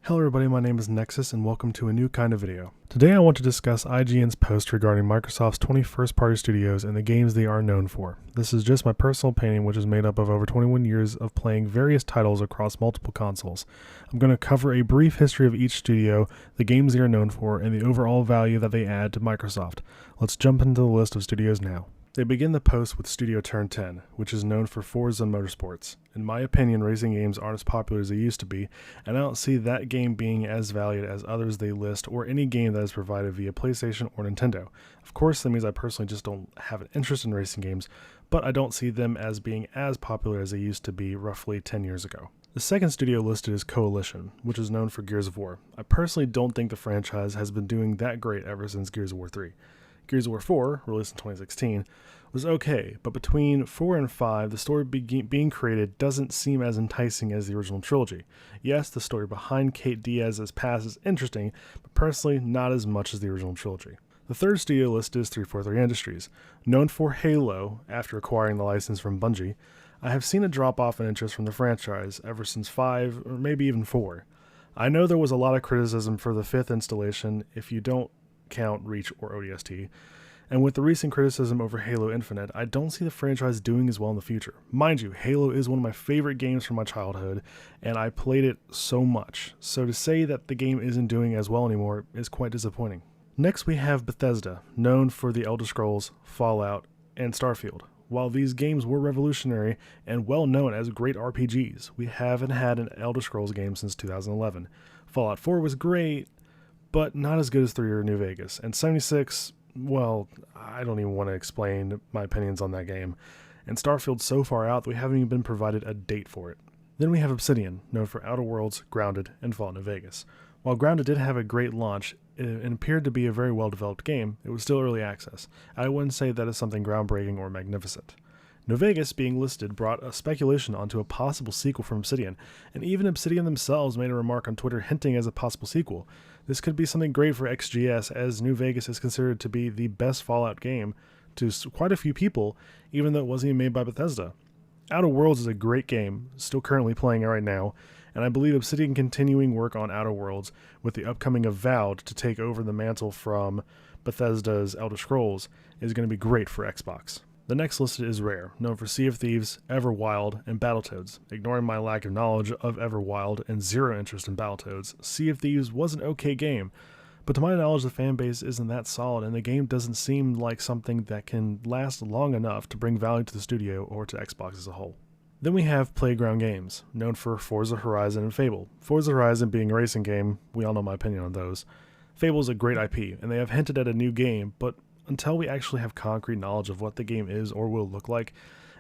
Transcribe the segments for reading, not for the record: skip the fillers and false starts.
Hello everybody, my name is Nexus and welcome to a new kind of video. Today I want to discuss IGN's post regarding Microsoft's 20 first-party studios and the games they are known for. This is just my personal opinion, which is made up of over 21 years of playing various titles across multiple consoles. I'm going to cover a brief history of each studio, the games they are known for, and the overall value that they add to Microsoft. Let's jump into the list of studios now. They begin the post with Studio Turn 10, which is known for Forza Motorsports. In my opinion, racing games aren't as popular as they used to be, and I don't see that game being as valued as others they list or any game that is provided via PlayStation or Nintendo. Of course, that means I personally just don't have an interest in racing games, but I don't see them as being as popular as they used to be roughly 10 years ago. The second studio listed is Coalition, which is known for Gears of War. I personally don't think the franchise has been doing that great ever since Gears of War 3. Gears of War 4, released in 2016, was okay, but between 4 and 5, the story being created doesn't seem as enticing as the original trilogy. Yes, the story behind Kate Diaz's past is interesting, but personally not as much as the original trilogy. The third studio listed is 343 Industries. Known for Halo, after acquiring the license from Bungie, I have seen a drop-off in interest from the franchise ever since 5, or maybe even 4. I know there was a lot of criticism for the 5th installation if you don't count Reach or ODST, and with the recent criticism over Halo Infinite, I don't see the franchise doing as well in the future. Mind you, Halo is one of my favorite games from my childhood, and I played it so much, so to say that the game isn't doing as well anymore is quite disappointing. Next we have Bethesda, known for the Elder Scrolls, Fallout, and Starfield. While these games were revolutionary and well known as great RPGs, we haven't had an Elder Scrolls game since 2011. Fallout 4 was great, but not as good as 3 or New Vegas. And 76, well, I don't even want to explain my opinions on that game. And Starfield's so far out that we haven't even been provided a date for it. Then we have Obsidian, known for Outer Worlds, Grounded, and Fallout New Vegas. While Grounded did have a great launch and appeared to be a very well-developed game, it was still early access. I wouldn't say that is something groundbreaking or magnificent. New Vegas being listed brought a speculation onto a possible sequel from Obsidian, and even Obsidian themselves made a remark on Twitter hinting as a possible sequel. This could be something great for XGS, as New Vegas is considered to be the best Fallout game to quite a few people, even though it wasn't even made by Bethesda. Outer Worlds is a great game, still currently playing it right now, and I believe Obsidian continuing work on Outer Worlds with the upcoming Avowed to take over the mantle from Bethesda's Elder Scrolls is going to be great for Xbox. The next listed is Rare, known for Sea of Thieves, Everwild, and Battletoads. Ignoring my lack of knowledge of Everwild and zero interest in Battletoads, Sea of Thieves was an okay game, but to my knowledge the fanbase isn't that solid and the game doesn't seem like something that can last long enough to bring value to the studio or to Xbox as a whole. Then we have Playground Games, known for Forza Horizon and Fable. Forza Horizon being a racing game, we all know my opinion on those. Fable is a great IP, and they have hinted at a new game, but until we actually have concrete knowledge of what the game is or will look like,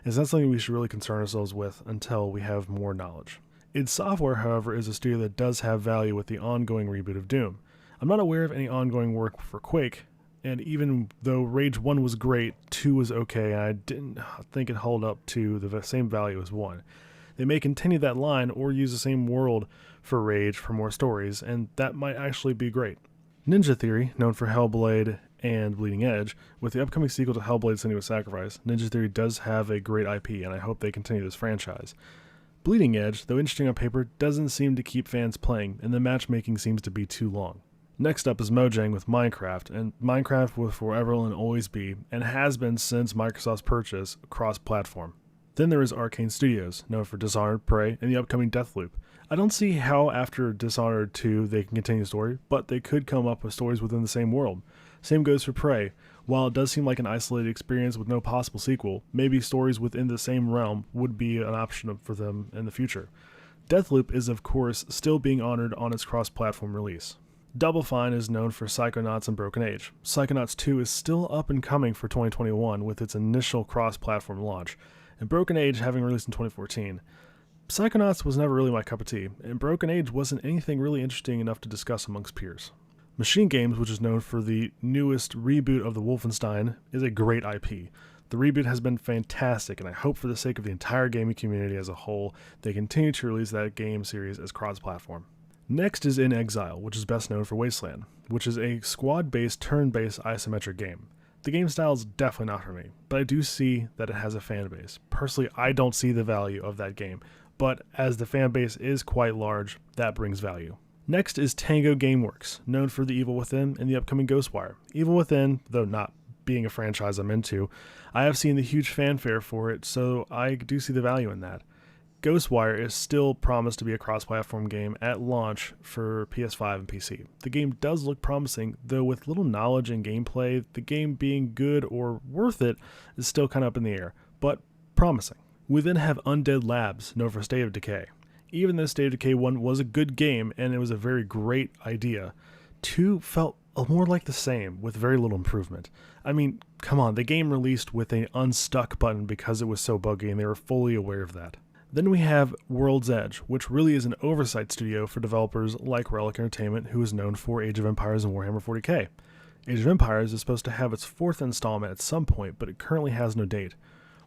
it's not something we should really concern ourselves with until we have more knowledge. id Software, however, is a studio that does have value with the ongoing reboot of Doom. I'm not aware of any ongoing work for Quake, and even though Rage 1 was great, 2 was okay, and I didn't think it held up to the same value as 1. They may continue that line or use the same world for Rage for more stories, and that might actually be great. Ninja Theory, known for Hellblade and Bleeding Edge, with the upcoming sequel to Hellblade: Senua's Sacrifice, Ninja Theory does have a great IP, and I hope they continue this franchise. Bleeding Edge, though interesting on paper, doesn't seem to keep fans playing, and the matchmaking seems to be too long. Next up is Mojang with Minecraft, and Minecraft will forever and always be, and has been since Microsoft's purchase, cross-platform. Then there is Arkane Studios, known for Dishonored, Prey, and the upcoming Deathloop. I don't see how after Dishonored 2 they can continue the story, but they could come up with stories within the same world. Same goes for Prey. While it does seem like an isolated experience with no possible sequel, maybe stories within the same realm would be an option for them in the future. Deathloop is of course still being honored on its cross-platform release. Double Fine is known for Psychonauts and Broken Age. Psychonauts 2 is still up and coming for 2021 with its initial cross-platform launch, and Broken Age having released in 2014. Psychonauts was never really my cup of tea, and Broken Age wasn't anything really interesting enough to discuss amongst peers. Machinegames, which is known for the newest reboot of the Wolfenstein, is a great IP. The reboot has been fantastic, and I hope for the sake of the entire gaming community as a whole, they continue to release that game series as cross-platform. Next is inXile, which is best known for Wasteland, which is a squad-based, turn-based isometric game. The game style is definitely not for me, but I do see that it has a fan base. Personally, I don't see the value of that game, but as the fan base is quite large, that brings value. Next is Tango Gameworks, known for The Evil Within and the upcoming Ghostwire. Evil Within, though not being a franchise I'm into, I have seen the huge fanfare for it, so I do see the value in that. Ghostwire is still promised to be a cross-platform game at launch for PS5 and PC. The game does look promising, though with little knowledge and gameplay, the game being good or worth it is still kind of up in the air, but promising. We then have Undead Labs, known for State of Decay. Even though State of Decay 1 was a good game and it was a very great idea, 2 felt more like the same with very little improvement. I mean, come on, the game released with an unstuck button because it was so buggy and they were fully aware of that. Then we have World's Edge, which really is an oversight studio for developers like Relic Entertainment, who is known for Age of Empires and Warhammer 40k. Age of Empires is supposed to have its 4th installment at some point, but it currently has no date.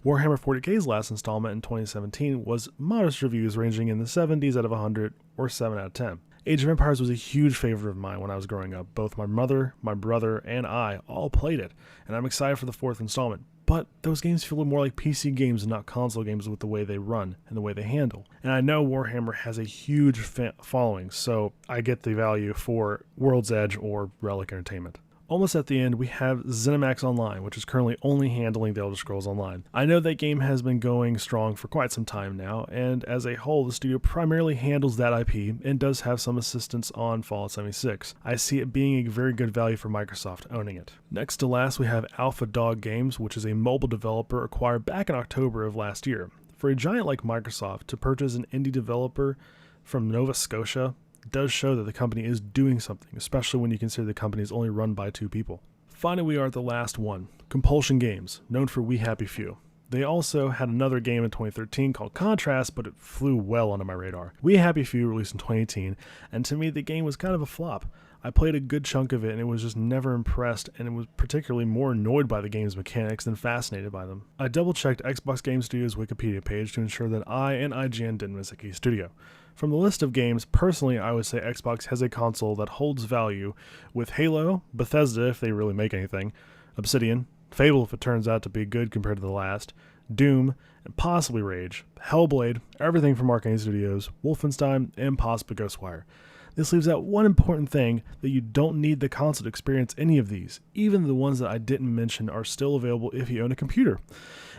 Warhammer 40k's last installment in 2017 was modest reviews ranging in the 70s out of 100 or 7 out of 10. Age of Empires was a huge favorite of mine when I was growing up. Both my mother, my brother, and I all played it, and I'm excited for the 4th installment. But those games feel more like PC games and not console games with the way they run and the way they handle. And I know Warhammer has a huge following, so I get the value for World's Edge or Relic Entertainment. Almost at the end, we have Zenimax Online, which is currently only handling the Elder Scrolls Online. I know that game has been going strong for quite some time now, and as a whole, the studio primarily handles that IP and does have some assistance on Fallout 76. I see it being a very good value for Microsoft owning it. Next to last, we have Alpha Dog Games, which is a mobile developer acquired back in October of last year. For a giant like Microsoft to purchase an indie developer from Nova Scotia does show that the company is doing something, especially when you consider the company is only run by 2 people. Finally, we are at the last one, Compulsion Games, known for We Happy Few. They also had another game in 2013 called Contrast, but it flew well under my radar. We Happy Few released in 2018, and to me the game was kind of a flop. I played a good chunk of it and it was just never impressed, and it was particularly more annoyed by the game's mechanics than fascinated by them. I double-checked Xbox Game Studios' Wikipedia page to ensure that I and IGN didn't miss a key studio. From the list of games, personally I would say Xbox has a console that holds value with Halo, Bethesda if they really make anything, Obsidian, Fable if it turns out to be good compared to the last, Doom, and possibly Rage, Hellblade, everything from Arkane Studios, Wolfenstein, and possibly Ghostwire. This leaves out one important thing, that you don't need the console to experience any of these. Even the ones that I didn't mention are still available if you own a computer.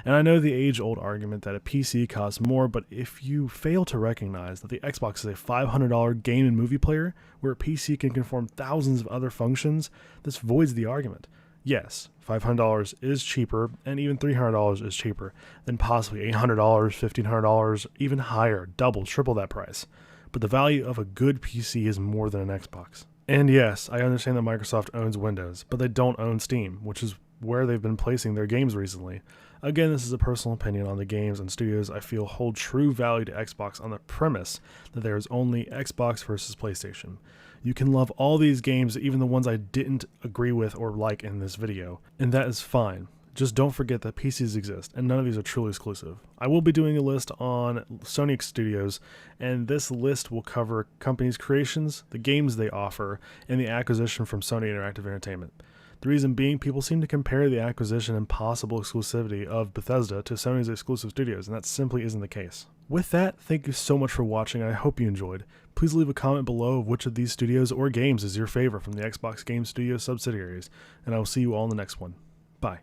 And I know the age-old argument that a PC costs more, but if you fail to recognize that the Xbox is a $500 game and movie player, where a PC can conform thousands of other functions, this voids the argument. Yes, $500 is cheaper, and even $300 is cheaper than possibly $800, $1,500, even higher, double, triple that price. But the value of a good PC is more than an Xbox. And yes, I understand that Microsoft owns Windows, but they don't own Steam, which is where they've been placing their games recently. Again, this is a personal opinion on the games and studios I feel hold true value to Xbox on the premise that there is only Xbox versus PlayStation. You can love all these games, even the ones I didn't agree with or like in this video, and that is fine. Just don't forget that PCs exist, and none of these are truly exclusive. I will be doing a list on Sony Studios, and this list will cover companies' creations, the games they offer, and the acquisition from Sony Interactive Entertainment. The reason being, people seem to compare the acquisition and possible exclusivity of Bethesda to Sony's exclusive studios, and that simply isn't the case. With that, thank you so much for watching, and I hope you enjoyed. Please leave a comment below of which of these studios or games is your favorite from the Xbox Game Studios subsidiaries, and I will see you all in the next one. Bye.